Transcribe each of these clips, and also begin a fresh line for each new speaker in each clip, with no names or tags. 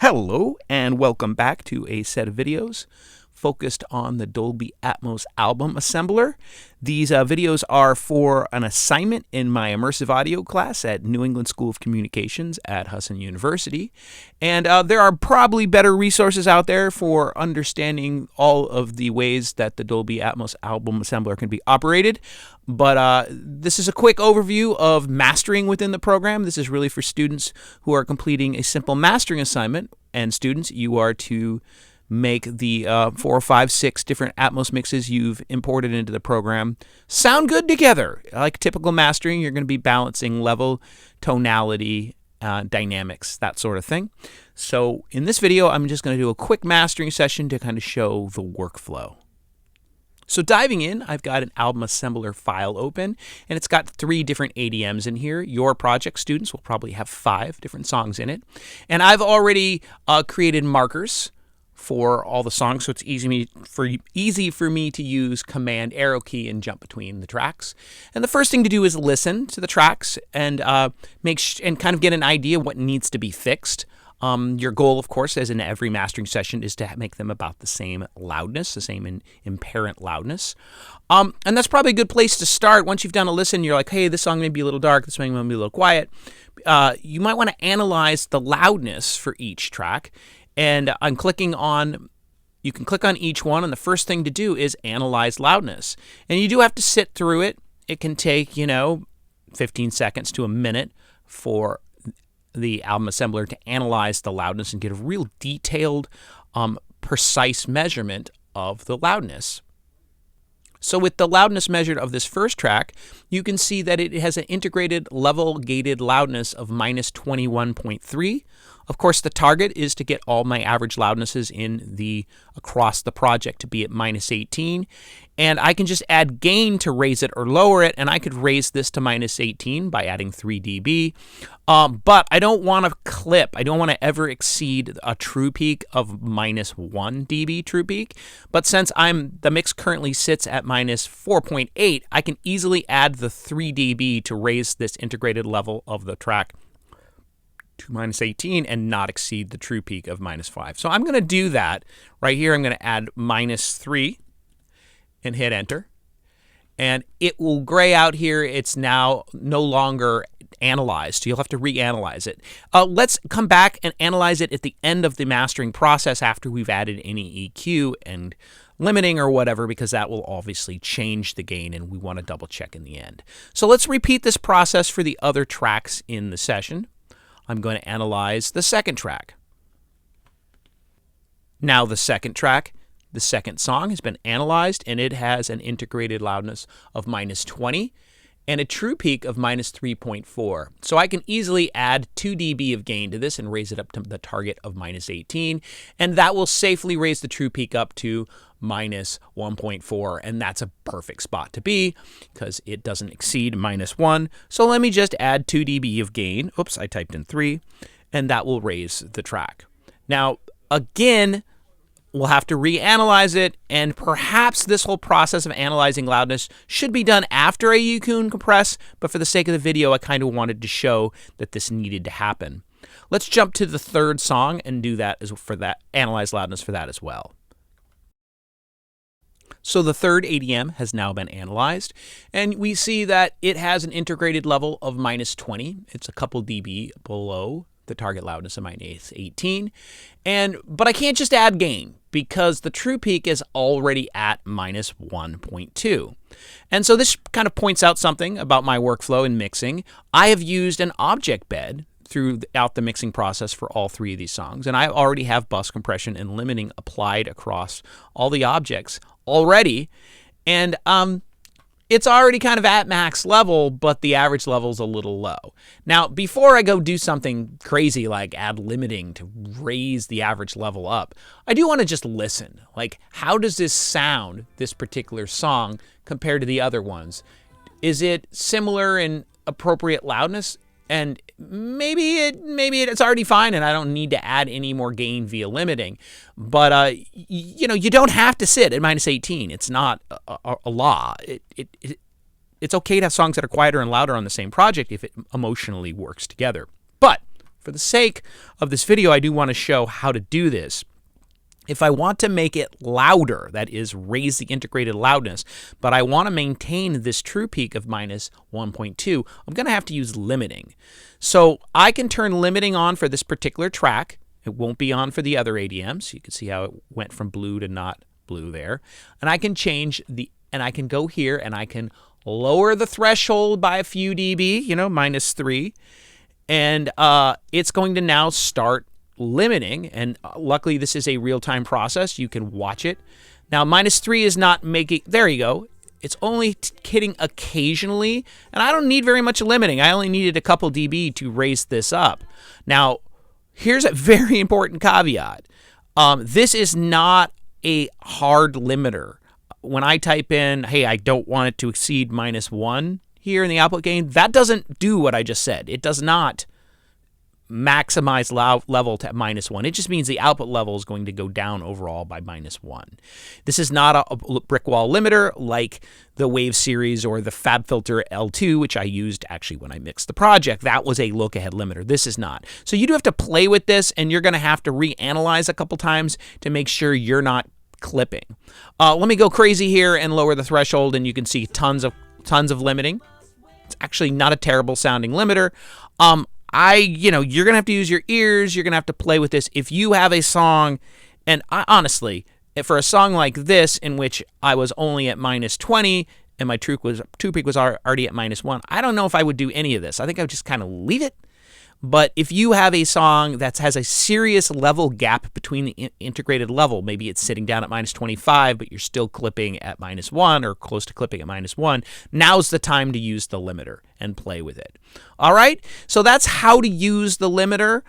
Hello and welcome back to a set of videos focused on the Dolby Atmos album assembler. These videos are for an assignment in my immersive audio class at New England School of Communications at Husson University. And there are probably better resources out there for understanding all of the ways that the Dolby Atmos album assembler can be operated. But this is a quick overview of mastering within the program. This is really for students who are completing a simple mastering assignment. And students, you are to make the 4, 5, 6 different Atmos mixes you've imported into the program sound good together. Like typical mastering, you're going to be balancing level, tonality, dynamics, that sort of thing. So in this video, I'm just going to do a quick mastering session to kind of show the workflow. So diving in, I've got an album assembler file open, and it's got 3 different ADMs in here. Your project students will probably have 5 different songs in it. And I've already created markers for all the songs, so it's easy for me to use Command arrow key and jump between the tracks. And the first thing to do is listen to the tracks and kind of get an idea what needs to be fixed. Your goal, of course, as in every mastering session, is to make them about the same loudness, the same inherent loudness. And that's probably a good place to start. Once you've done a listen, you're like, hey, this song may be a little dark, this song may be a little quiet. You might want to analyze the loudness for each track. And I'm clicking on, you can click on each one, and the first thing to do is analyze loudness. And you do have to sit through it. It can take, 15 seconds to a minute for the album assembler to analyze the loudness and get a real detailed, precise measurement of the loudness. So with the loudness measured of this first track, you can see that it has an integrated level gated loudness of minus 21.3. Of course, the target is to get all my average loudnesses across the project to be at minus 18. And I can just add gain to raise it or lower it, and I could raise this to minus 18 by adding 3 dB. But I don't want to clip. I don't want to ever exceed a true peak of minus 1 dB true peak. But since the mix currently sits at minus 4.8, I can easily add the 3 dB to raise this integrated level of the track to minus 18 and not exceed the true peak of minus 5. So I'm going to do that right here. I'm going to add minus 3 and hit enter. And it will gray out here. It's now no longer analyzed. You'll have to reanalyze it. Let's come back and analyze it at the end of the mastering process after we've added any EQ and limiting or whatever, because that will obviously change the gain, and we want to double check in the end. So let's repeat this process for the other tracks in the session. I'm going to analyze the second track. Now the second track, the second song, has been analyzed, and it has an integrated loudness of minus 20 and a true peak of minus 3.4. So I can easily add 2 dB of gain to this and raise it up to the target of minus 18, and that will safely raise the true peak up to minus 1.4, and that's a perfect spot to be because it doesn't exceed minus 1. So let me just add 2 dB of gain. Oops, I typed in 3, and that will raise the track. Now, again, we'll have to reanalyze it, and perhaps this whole process of analyzing loudness should be done after I EQ and compress, but for the sake of the video, I kind of wanted to show that this needed to happen. Let's jump to the third song and do that analyze loudness for that as well. So the third ADM has now been analyzed, and we see that it has an integrated level of minus 20. It's a couple dB below the target loudness of minus 18. But I can't just add gain because the true peak is already at minus 1.2. And so this kind of points out something about my workflow in mixing. I have used an object bed throughout the mixing process for all 3 of these songs, and I already have bus compression and limiting applied across all the objects already, and it's already kind of at max level, but the average level is a little low. Now, before I go do something crazy like add limiting to raise the average level up, I do want to just listen. Like, how does this sound, this particular song, compared to the other ones? Is it similar in appropriate loudness? And maybe it's already fine, and I don't need to add any more gain via limiting. But you don't have to sit at minus 18. It's not a law. It's okay to have songs that are quieter and louder on the same project if it emotionally works together. But for the sake of this video, I do want to show how to do this. If I want to make it louder, that is, raise the integrated loudness, but I want to maintain this true peak of minus 1.2, I'm going to have to use limiting. So I can turn limiting on for this particular track. It won't be on for the other ADMs. You can see how it went from blue to not blue there. And I can change and I can go here and I can lower the threshold by a few dB, minus 3. And it's going to now start limiting, and luckily this is a real-time process. You can watch it. Now minus 3 is not making, there you go. It's only hitting occasionally, and I don't need very much limiting. I only needed a couple dB to raise this up. Now, here's a very important caveat. This is not a hard limiter. When I type in, hey, I don't want it to exceed minus 1 here in the output gain, that doesn't do what I just said. It does not maximize level to minus 1. It just means the output level is going to go down overall by minus 1. This is not a brick wall limiter like the Wave series or the FabFilter L2, which I used actually when I mixed the project. That was a look-ahead limiter. This is not. So you do have to play with this, and you're going to have to reanalyze a couple times to make sure you're not clipping. Let me go crazy here and lower the threshold, and you can see tons of limiting. It's actually not a terrible sounding limiter. You're going to have to use your ears. You're going to have to play with this. If you have a song, and honestly, for a song like this, in which I was only at minus 20 and my true peak was already at minus 1, I don't know if I would do any of this. I think I would just kind of leave it. But if you have a song that has a serious level gap between the integrated level, maybe it's sitting down at minus 25, but you're still clipping at minus 1 or close to clipping at minus 1, now's the time to use the limiter and play with it. All right, so that's how to use the limiter.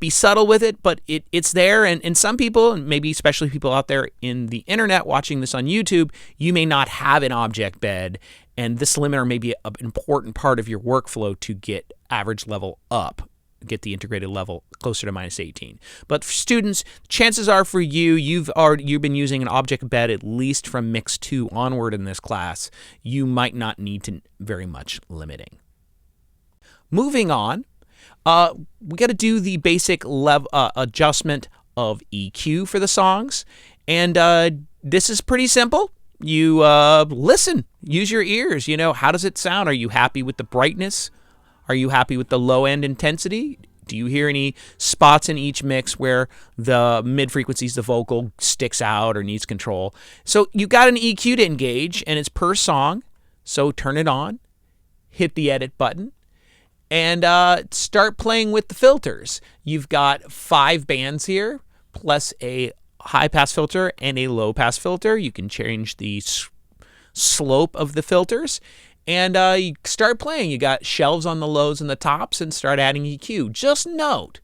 Be subtle with it, but it's there. And some people, and maybe especially people out there in the internet watching this on YouTube, you may not have an object bed, and this limiter may be an important part of your workflow to get average level up, get the integrated level closer to minus 18. But for students, chances are for you've been using an object bed at least from mix 2 onward in this class. You might not need to very much limiting. Moving on, we got to do the basic adjustment of EQ for the songs, and this is pretty simple. You listen, use your ears. How does it sound? Are you happy with the brightness? Are you happy with the low end intensity? Do you hear any spots in each mix where the mid frequencies, the vocal sticks out or needs control? So you got an EQ to engage, and it's per song. So turn it on, hit the edit button, and start playing with the filters. You've got 5 bands here, plus a high pass filter and a low pass filter. You can change the slope of the filters. And you start playing. You got shelves on the lows and the tops, and start adding EQ. Just note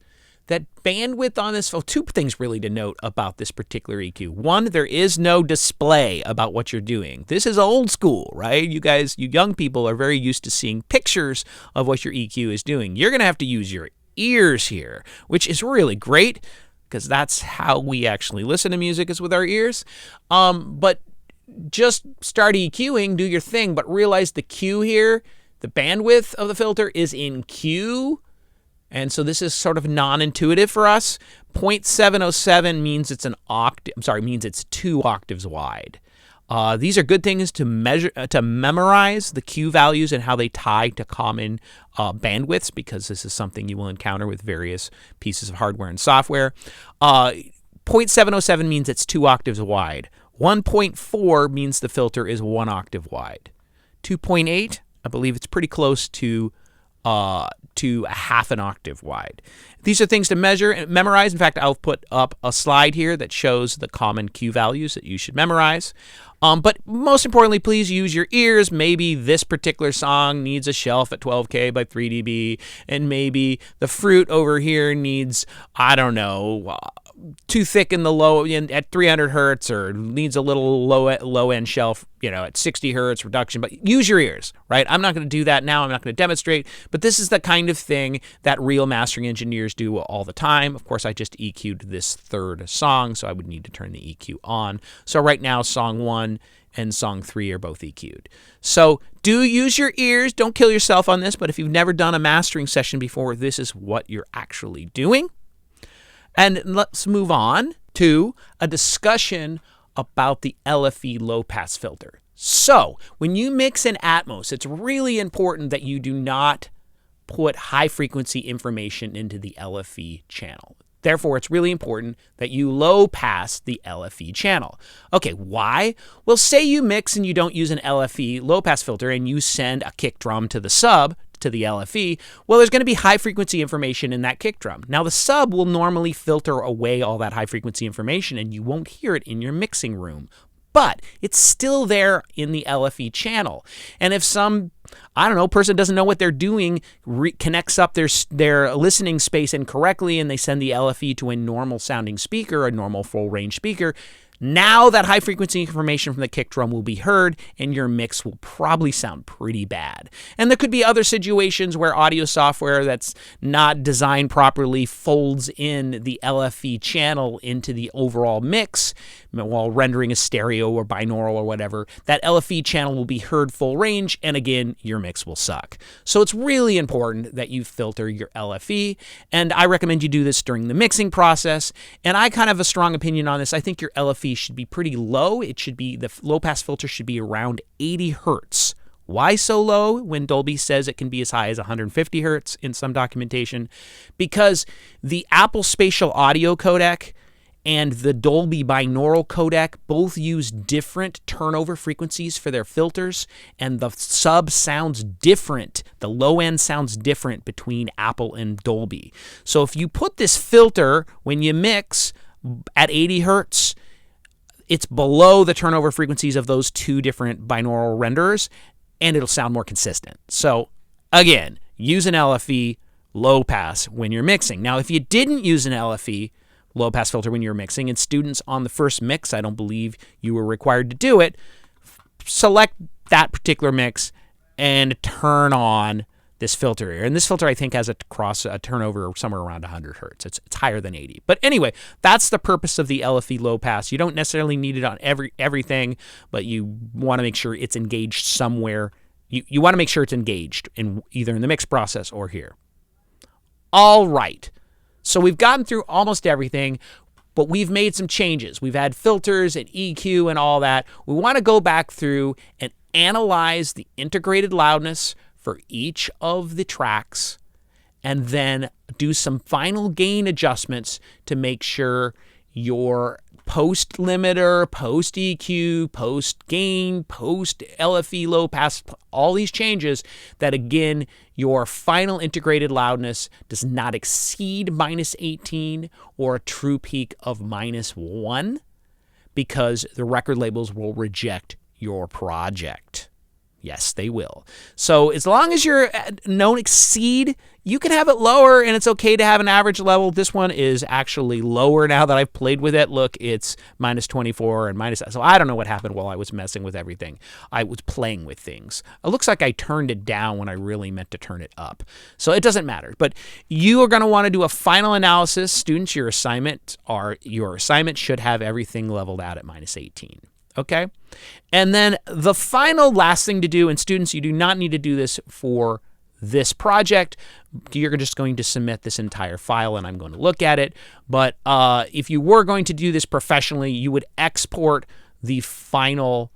that bandwidth on this, two things really to note about this particular EQ. One, there is no display about what you're doing. This is old school, right? You young people are very used to seeing pictures of what your EQ is doing. You're going to have to use your ears here, which is really great because that's how we actually listen to music, is with our ears. But just start EQing, do your thing, but realize the Q here, the bandwidth of the filter is in Q, and so this is sort of non-intuitive for us. 0.707 means it's means it's 2 octaves wide. These are good things to memorize the Q values and how they tie to common bandwidths, because this is something you will encounter with various pieces of hardware and software. 0.707 means it's 2 octaves wide. 1.4 means the filter is 1 octave wide. 2.8, I believe it's pretty close to a half an octave wide. These are things to measure and memorize. In fact, I'll put up a slide here that shows the common Q values that you should memorize. But most importantly, please use your ears. Maybe this particular song needs a shelf at 12K by 3 dB, and maybe the fruit over here needs, I don't know, too thick in the low at 300 hertz, or needs a little low end shelf, at 60 hertz reduction. But use your ears, right? I'm not going to do that now. I'm not going to demonstrate, but this is the kind of thing that real mastering engineers do all the time. Of course, I just EQ'd this third song, so I would need to turn the EQ on. So right now, song 1 and song 3 are both EQ'd. So do use your ears. Don't kill yourself on this, but if you've never done a mastering session before, this is what you're actually doing. And let's move on to a discussion about the LFE low-pass filter. So when you mix in Atmos, it's really important that you do not put high-frequency information into the LFE channel. Therefore, it's really important that you low-pass the LFE channel. Okay, why? Well, say you mix and you don't use an LFE low-pass filter and you send a kick drum to the sub, to the LFE, well, there's going to be high-frequency information in that kick drum. Now, the sub will normally filter away all that high-frequency information, and you won't hear it in your mixing room. But it's still there in the LFE channel. And if some, I don't know, person doesn't know what they're doing, connects up their listening space incorrectly, and they send the LFE to a normal sounding speaker, a normal full range speaker, now that high frequency information from the kick drum will be heard, and your mix will probably sound pretty bad. And there could be other situations where audio software that's not designed properly folds in the LFE channel into the overall mix while rendering a stereo or binaural or whatever. That LFE channel will be heard full range, and again, your mix will suck. So it's really important that you filter your LFE, and I recommend you do this during the mixing process. And I kind of have a strong opinion on this. I think your LFE should be pretty low. It should be, the low pass filter should be around 80 hertz. Why so low when Dolby says it can be as high as 150 hertz in some documentation? Because the Apple Spatial Audio codec and the Dolby binaural codec both use different turnover frequencies for their filters, and the sub sounds different. The low end sounds different between Apple and Dolby. So if you put this filter when you mix at 80 hertz, it's below the turnover frequencies of those two different binaural renderers, and it'll sound more consistent. So again, use an LFE low pass when you're mixing. Now, if you didn't use an LFE low pass filter when you're mixing, and students on the first mix, I don't believe you were required to do it, select that particular mix and turn on this filter here. And this filter, I think, has a turnover somewhere around 100 hertz. It's higher than 80. But anyway, that's the purpose of the LFE low pass. You don't necessarily need it on everything, but you want to make sure it's engaged somewhere. You want to make sure it's engaged in either in the mix process or here. All right. So we've gotten through almost everything, but we've made some changes. We've had filters and EQ and all that. We want to go back through and analyze the integrated loudness for each of the tracks, and then do some final gain adjustments to make sure your post limiter, post EQ, post gain, post LFE low pass, all these changes, that again, your final integrated loudness does not exceed -18 or a true peak of -1, because the record labels will reject your project. Yes, they will. So as long as you're don't exceed, you can have it lower, and it's okay to have an average level. This one is actually lower now that I've played with it. Look, it's -24 and minus. So I don't know what happened while I was messing with everything. I was playing with things. It looks like I turned it down when I really meant to turn it up. So it doesn't matter. But you are going to want to do a final analysis. Students, your assignment should have everything leveled out at -18. Okay? And then the final last thing to do, and students, you do not need to do this for this project. You're just going to submit this entire file, and I'm going to look at it. But if you were going to do this professionally, you would export the final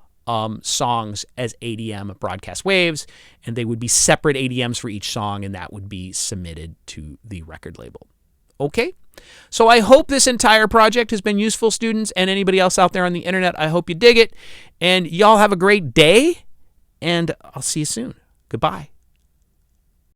songs as ADM broadcast waves, and they would be separate ADMs for each song, and that would be submitted to the record label. Okay? So I hope this entire project has been useful, students, and anybody else out there on the internet. I hope you dig it, and y'all have a great day, and I'll see you soon. Goodbye.